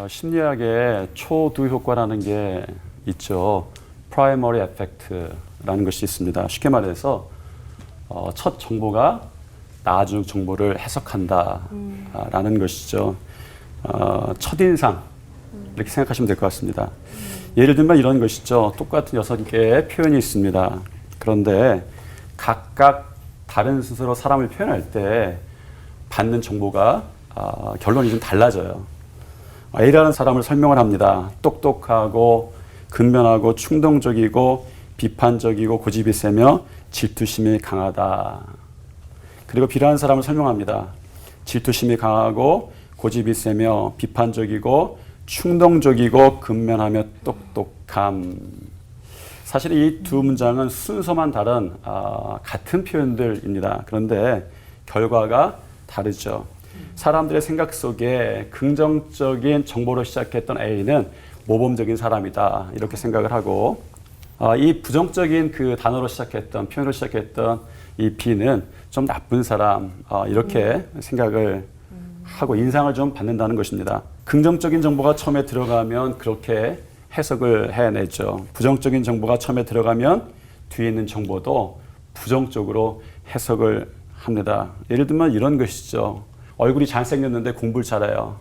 심리학에 초두 효과라는 게 있죠. 프라이머리 에펙트라는 것이 있습니다. 쉽게 말해서 첫 정보가 나중 정보를 해석한다라는 것이죠. 첫인상 이렇게 생각하시면 될 것 같습니다. 예를 들면 이런 것이죠. 똑같은 6개의 표현이 있습니다. 그런데 각각 다른 순서로 사람을 표현할 때 받는 정보가 결론이 좀 달라져요. A라는 사람을 설명을 합니다. 똑똑하고 근면하고 충동적이고 비판적이고 고집이 세며 질투심이 강하다. 그리고 B라는 사람을 설명합니다. 질투심이 강하고 고집이 세며 비판적이고 충동적이고 근면하며 똑똑함. 사실 이 두 문장은 순서만 다른 같은 표현들입니다. 그런데 결과가 다르죠. 사람들의 생각 속에 긍정적인 정보로 시작했던 A는 모범적인 사람이다 이렇게 생각을 하고, 이 부정적인 그 단어로 시작했던 표현으로 시작했던 이 B는 좀 나쁜 사람 이렇게 생각을 하고 인상을 좀 받는다는 것입니다. 긍정적인 정보가 처음에 들어가면 그렇게 해석을 해내죠. 부정적인 정보가 처음에 들어가면 뒤에 있는 정보도 부정적으로 해석을 합니다. 예를 들면 이런 것이죠. 얼굴이 잘생겼는데 공부를 잘해요.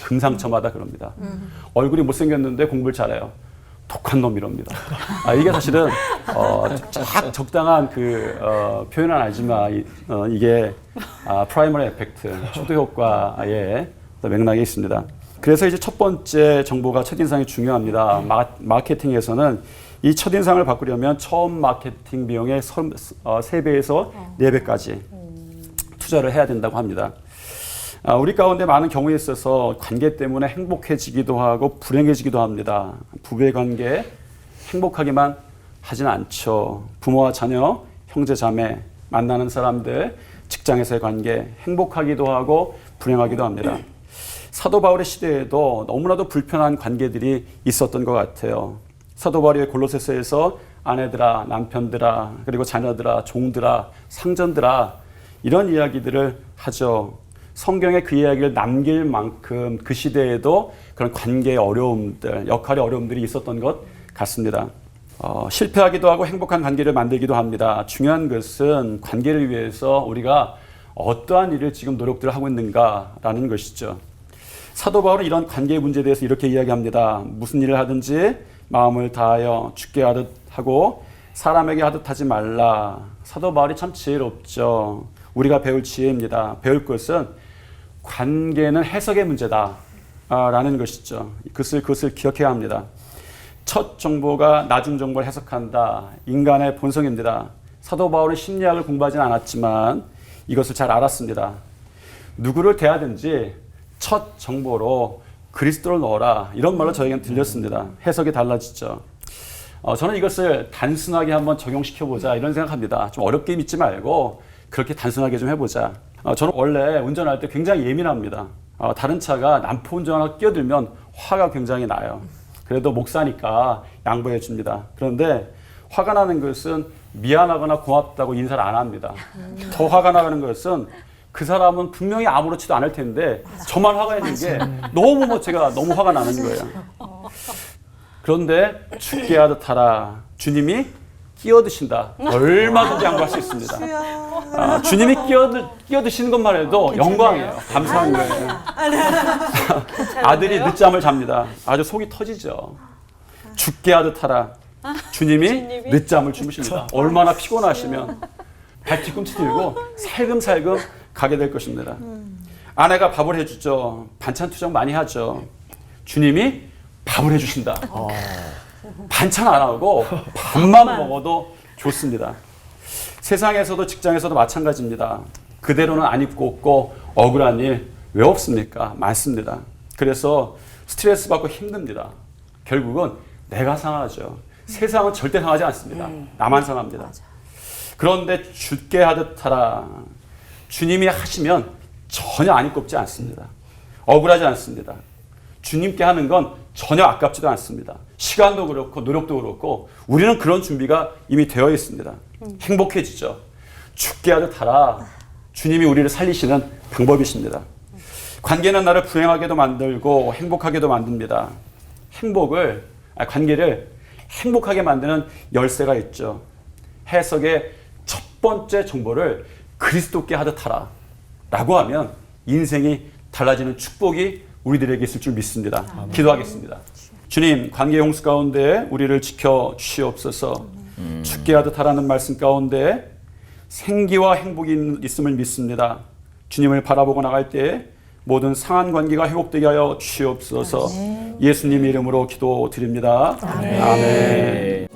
금상첨화다 그럽니다. 얼굴이 못생겼는데 공부를 잘해요. 독한 놈 이럽니다. 이게 사실은 적당한 그 표현은 아니지만 이게 프라이머리 에펙트, 초두 효과의 맥락이 있습니다. 그래서 이제 첫 번째 정보가 첫인상이 중요합니다. 마케팅에서는 이 첫인상을 바꾸려면 처음 마케팅 비용의 3배에서 4배까지 투자를 해야 된다고 합니다. 우리 가운데 많은 경우에 있어서 관계 때문에 행복해지기도 하고 불행해지기도 합니다. 부부의 관계 행복하기만 하지는 않죠. 부모와 자녀, 형제 자매, 만나는 사람들, 직장에서의 관계 행복하기도 하고 불행하기도 합니다. 사도 바울의 시대에도 너무나도 불편한 관계들이 있었던 것 같아요. 사도 바울이 골로새서에서 아내들아, 남편들아, 그리고 자녀들아, 종들아, 상전들아 이런 이야기들을 하죠. 성경에 그 이야기를 남길 만큼 그 시대에도 그런 관계의 어려움들, 역할의 어려움들이 있었던 것 같습니다. 실패하기도 하고 행복한 관계를 만들기도 합니다. 중요한 것은 관계를 위해서 우리가 어떠한 일을 지금 노력들을 하고 있는가라는 것이죠. 사도 바울은 이런 관계의 문제에 대해서 이렇게 이야기합니다. 무슨 일을 하든지 마음을 다하여 주께 하듯 하고 사람에게 하듯 하지 말라. 사도 바울이 참 지혜롭죠. 우리가 배울 지혜입니다. 배울 것은 관계는 해석의 문제다 라는 것이죠. 그것을 기억해야 합니다. 첫 정보가 나중 정보를 해석한다. 인간의 본성입니다. 사도 바울은 심리학을 공부하지는 않았지만 이것을 잘 알았습니다. 누구를 대하든지 첫 정보로 그리스도를 넣어라 이런 말로 저에게는 들렸습니다. 해석이 달라지죠. 저는 이것을 단순하게 한번 적용시켜보자 이런 생각합니다. 좀 어렵게 믿지 말고 그렇게 단순하게 좀 해보자. 저는 원래 운전할 때 굉장히 예민합니다. 다른 차가 난폭 운전하고 끼어들면 화가 굉장히 나요. 그래도 목사니까 양보해 줍니다. 그런데 화가 나는 것은 미안하거나 고맙다고 인사를 안 합니다. 더 화가 나는 것은 그 사람은 분명히 아무렇지도 않을 텐데 저만 화가 있는 게 너무 제가 너무 화가 나는 거예요. 그런데 죽게 하듯 하라. 주님이 끼어드신다. 얼마든지 양보할 수 있습니다. 주님이 끼어드시는 것만 해도 영광이에요. 감사한 거예요. 아들이 늦잠을 잡니다. 아주 속이 터지죠. 죽게 하듯 하라. 주님이 늦잠을 주무십니다. 얼마나 피곤하시면 발 뒤꿈치 들고 살금살금 가게 될 것입니다. 아내가 밥을 해주죠. 반찬 투정 많이 하죠. 주님이 밥을 해주신다. 반찬 안 하고 밥만 먹어도 좋습니다. 세상에서도 직장에서도 마찬가지입니다. 그대로는 안 입고 없고 억울한 일 왜 없습니까? 많습니다. 그래서 스트레스 받고 힘듭니다. 결국은 내가 상하죠. 세상은 절대 상하지 않습니다. 나만 상합니다. 그런데 죽게 하듯 하라. 주님이 하시면 전혀 안 입겁지 않습니다. 억울하지 않습니다. 주님께 하는 건 전혀 아깝지도 않습니다. 시간도 그렇고 노력도 그렇고 우리는 그런 준비가 이미 되어 있습니다. 행복해지죠. 죽게 하듯 하라. 주님이 우리를 살리시는 방법이십니다. 관계는 나를 불행하게도 만들고 행복하게도 만듭니다. 관계를 행복하게 만드는 열쇠가 있죠. 해석의 첫 번째 정보를 그리스도께 하듯 하라 라고 하면 인생이 달라지는 축복이 우리들에게 있을 줄 믿습니다. 기도하겠습니다. 주님, 관계 홍수 가운데 우리를 지켜 주시옵소서. 죽게 하듯 하라는 말씀 가운데 생기와 행복이 있음을 믿습니다. 주님을 바라보고 나갈 때 모든 상한 관계가 회복되게 하여 주시옵소서. 예수님 이름으로 기도드립니다. 아멘.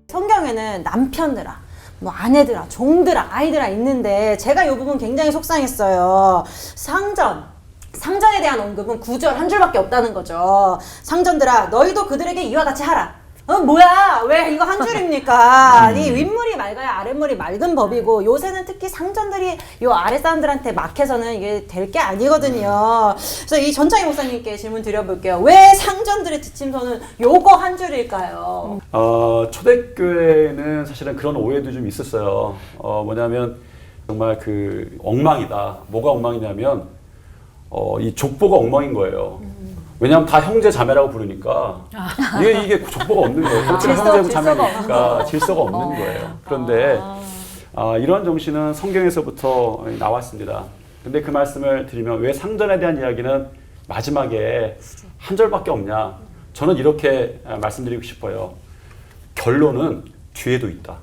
성경에는 남편들아, 뭐 아내들아, 종들아, 아이들아 있는데 제가 이 부분 굉장히 속상했어요. 상전에 대한 언급은 9절 한 줄밖에 없다는 거죠. 상전들아, 너희도 그들에게 이와 같이 하라. 뭐야? 왜 이거 한 줄입니까? 아니, 윗물이 맑아야 아랫물이 맑은 법이고, 요새는 특히 상전들이 요 아래 사람들한테 막해서는 이게 될 게 아니거든요. 그래서 이 전창희 목사님께 질문 드려볼게요. 왜 상전들의 지침서는 요거 한 줄일까요? 초대교회는 사실은 그런 오해도 좀 있었어요. 뭐냐면 정말 그 엉망이다. 뭐가 엉망이냐면 이 족보가 엉망인 거예요. 왜냐하면 다 형제 자매라고 부르니까 이게 족보가 없는 거예요. 형제고 자매니까 질서가 없는 거예요. 그런데 이런 정신은 성경에서부터 나왔습니다. 근데 그 말씀을 드리면 왜 상전에 대한 이야기는 마지막에 한 절밖에 없냐? 저는 이렇게 말씀드리고 싶어요. 결론은 뒤에도 있다.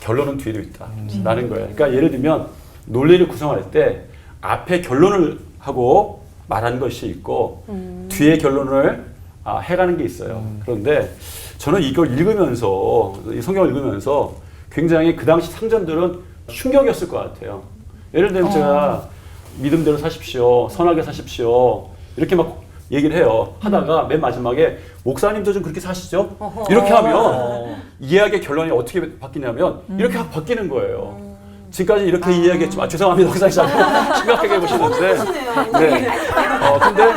결론은 뒤에도 있다. 라는 거예요. 그러니까 예를 들면 논리를 구성할 때 앞에 결론을 하고 말하는 것이 있고 뒤에 결론을 해가는 게 있어요. 그런데 저는 이걸 읽으면서, 이 성경을 읽으면서 굉장히 그 당시 상전들은 충격이었을 것 같아요. 예를 들면 제가 믿음대로 사십시오, 선하게 사십시오 이렇게 막 얘기를 해요. 하다가 맨 마지막에 목사님도 좀 그렇게 사시죠? 이렇게 하면 이야기의 결론이 어떻게 바뀌냐면 이렇게 바뀌는 거예요. 지금까지 이렇게 이야기했지만 죄송합니다. 목사님 심각하게 보시는데 네. 근데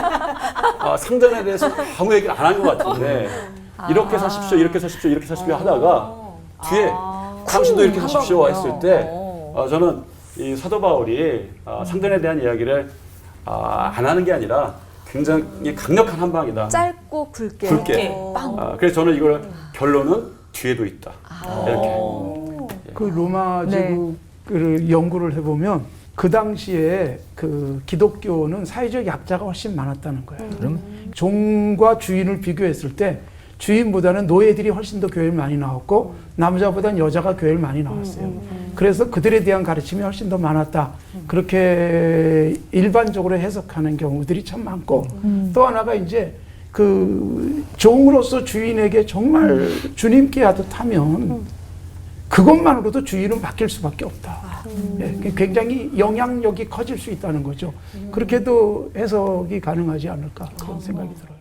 상전에 대해서 아무 얘기를 안 한 것 같은데 이렇게 사십시오, 이렇게 사십시오, 이렇게 사십시오 하다가 뒤에 당신도 이렇게 사십시오 했을 때 저는 이 사도 바울이 상전에 대한 이야기를 안 하는 게 아니라 굉장히 강력한 한 방이다. 짧고 굵게. 그래서 저는 이걸 결론은 뒤에도 있다. 이렇게. 그 로마 제국을 연구를 해보면 그 당시에 그 기독교는 사회적 약자가 훨씬 많았다는 거예요. 종과 주인을 비교했을 때 주인보다는 노예들이 훨씬 더 교회를 많이 나왔고 남자보다는 여자가 교회를 많이 나왔어요. 그래서 그들에 대한 가르침이 훨씬 더 많았다. 그렇게 일반적으로 해석하는 경우들이 참 많고 또 하나가 이제 그 종으로서 주인에게 정말 주님께 하듯 하면 그것만으로도 주인은 바뀔 수밖에 없다. 굉장히 영향력이 커질 수 있다는 거죠. 그렇게도 해석이 가능하지 않을까 그런 생각이 들어요.